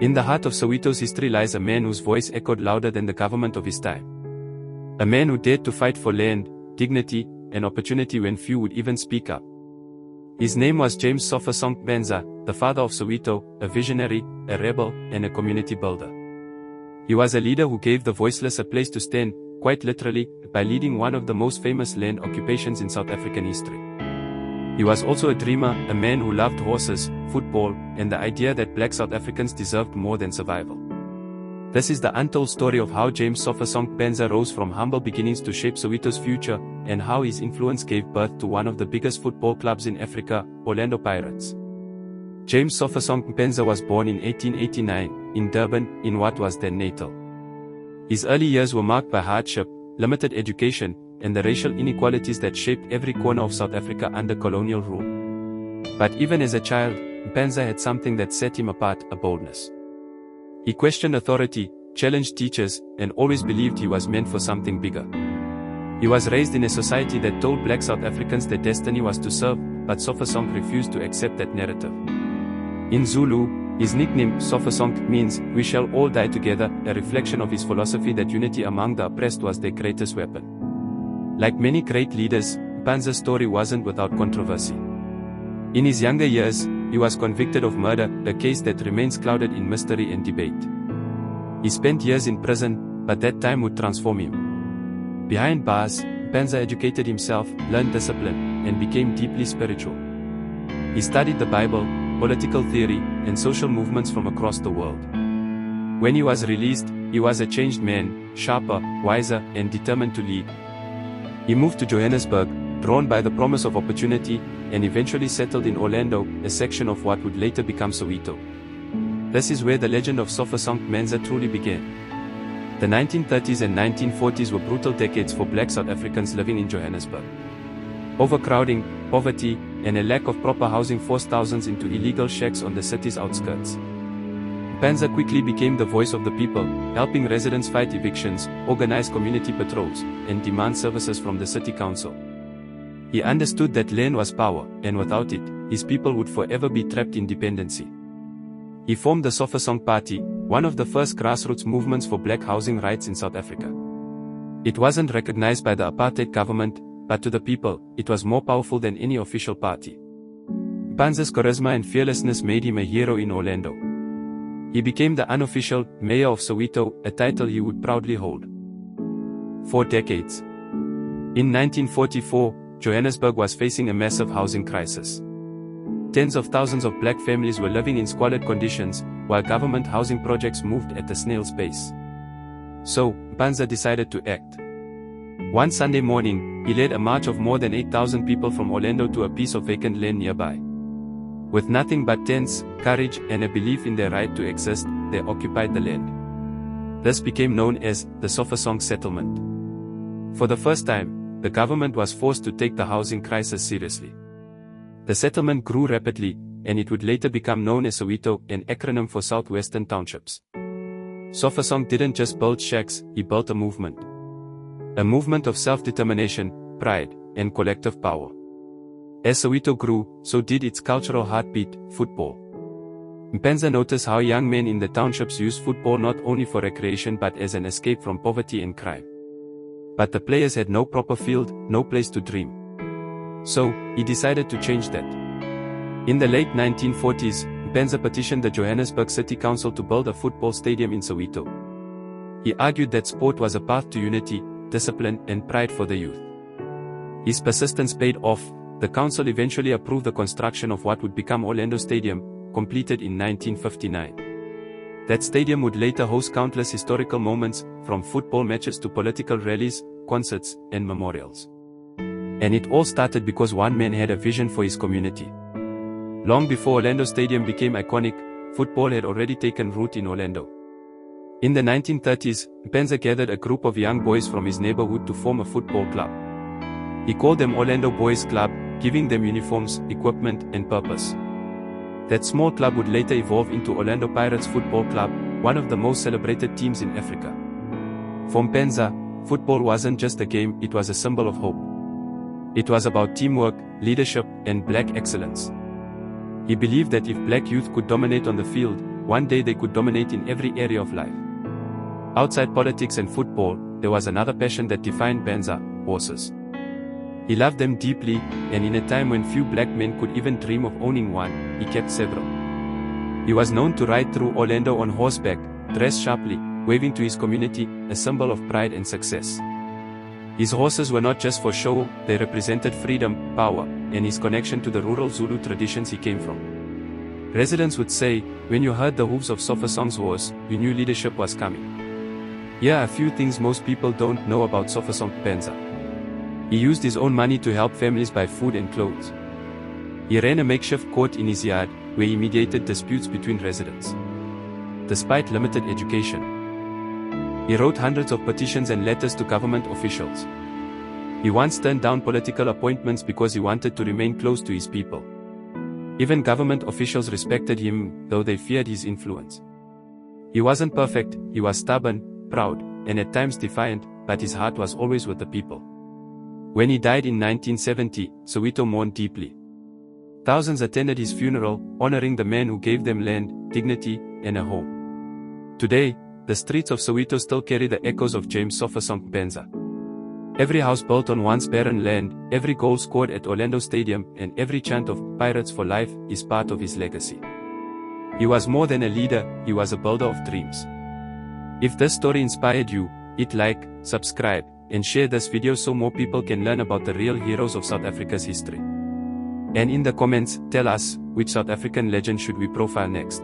In the heart of Soweto's history lies a man whose voice echoed louder than the government of his time. A man who dared to fight for land, dignity, and opportunity when few would even speak up. His name was James Sofasonke Mpanza, the father of Soweto, a visionary, a rebel, and a community builder. He was a leader who gave the voiceless a place to stand, quite literally, by leading one of the most famous land occupations in South African history. He was also a dreamer, a man who loved horses, football, and the idea that black South Africans deserved more than survival. This is the untold story of how James Sofasonke Mpanza rose from humble beginnings to shape Soweto's future, and how his influence gave birth to one of the biggest football clubs in Africa, Orlando Pirates. James Sofasonke Mpanza was born in 1889, in Durban, in what was then Natal. His early years were marked by hardship, limited education, and the racial inequalities that shaped every corner of South Africa under colonial rule. But even as a child, Mpanza had something that set him apart, a boldness. He questioned authority, challenged teachers, and always believed he was meant for something bigger. He was raised in a society that told black South Africans their destiny was to serve, but Sofasonke refused to accept that narrative. In Zulu, his nickname, Sofasonke, means, "We shall all die together," a reflection of his philosophy that unity among the oppressed was their greatest weapon. Like many great leaders, Mpanza's story wasn't without controversy. In his younger years, he was convicted of murder, a case that remains clouded in mystery and debate. He spent years in prison, but that time would transform him. Behind bars, Mpanza educated himself, learned discipline, and became deeply spiritual. He studied the Bible, political theory, and social movements from across the world. When he was released, he was a changed man, sharper, wiser, and determined to lead. He moved to Johannesburg, drawn by the promise of opportunity, and eventually settled in Orlando, a section of what would later become Soweto. This is where the legend of Sofasonke Mpanza truly began. The 1930s and 1940s were brutal decades for black South Africans living in Johannesburg. Overcrowding, poverty, and a lack of proper housing forced thousands into illegal shacks on the city's outskirts. Mpanza quickly became the voice of the people, helping residents fight evictions, organize community patrols, and demand services from the city council. He understood that land was power, and without it, his people would forever be trapped in dependency. He formed the Sofasonke Party, one of the first grassroots movements for black housing rights in South Africa. It wasn't recognized by the apartheid government, but to the people, it was more powerful than any official party. Mpanza's charisma and fearlessness made him a hero in Orlando. He became the unofficial mayor of Soweto, a title he would proudly hold. For decades. In 1944, Johannesburg was facing a massive housing crisis. Tens of thousands of black families were living in squalid conditions, while government housing projects moved at a snail's pace. So, Mpanza decided to act. One Sunday morning, he led a march of more than 8,000 people from Orlando to a piece of vacant land nearby. With nothing but tents, courage, and a belief in their right to exist, they occupied the land. This became known as the Sofasonke Settlement. For the first time, the government was forced to take the housing crisis seriously. The settlement grew rapidly, and it would later become known as Soweto, an acronym for Southwestern Townships. Sofasonke didn't just build shacks, he built a movement. A movement of self-determination, pride, and collective power. As Soweto grew, so did its cultural heartbeat, football. Mpanza noticed how young men in the townships used football not only for recreation but as an escape from poverty and crime. But the players had no proper field, no place to dream. So, he decided to change that. In the late 1940s, Mpanza petitioned the Johannesburg City Council to build a football stadium in Soweto. He argued that sport was a path to unity, discipline, and pride for the youth. His persistence paid off. The council eventually approved the construction of what would become Orlando Stadium, completed in 1959. That stadium would later host countless historical moments, from football matches to political rallies, concerts, and memorials. And it all started because one man had a vision for his community. Long before Orlando Stadium became iconic, football had already taken root in Orlando. In the 1930s, Mpanza gathered a group of young boys from his neighborhood to form a football club. He called them Orlando Boys Club, giving them uniforms, equipment, and purpose. That small club would later evolve into Orlando Pirates Football Club, one of the most celebrated teams in Africa. For Mpanza, football wasn't just a game, it was a symbol of hope. It was about teamwork, leadership, and black excellence. He believed that if black youth could dominate on the field, one day they could dominate in every area of life. Outside politics and football, there was another passion that defined Mpanza: horses. He loved them deeply, and in a time when few black men could even dream of owning one, he kept several. He was known to ride through Orlando on horseback, dress sharply, waving to his community, a symbol of pride and success. His horses were not just for show, they represented freedom, power, and his connection to the rural Zulu traditions he came from. Residents would say, when you heard the hooves of Sofasonke's horse, you knew leadership was coming. Here are a few things most people don't know about Sofasonke Mpanza. He used his own money to help families buy food and clothes. He ran a makeshift court in his yard, where he mediated disputes between residents. Despite limited education, he wrote hundreds of petitions and letters to government officials. He once turned down political appointments because he wanted to remain close to his people. Even government officials respected him, though they feared his influence. He wasn't perfect, he was stubborn, proud, and at times defiant, but his heart was always with the people. When he died in 1970, Soweto mourned deeply. Thousands attended his funeral, honoring the man who gave them land, dignity, and a home. Today, the streets of Soweto still carry the echoes of James Sofasonke Mpanza. Every house built on once barren land, every goal scored at Orlando Stadium, and every chant of "Pirates for Life" is part of his legacy. He was more than a leader, he was a builder of dreams. If this story inspired you, hit like, subscribe, and share this video so more people can learn about the real heroes of South Africa's history. And in the comments, tell us, which South African legend should we profile next?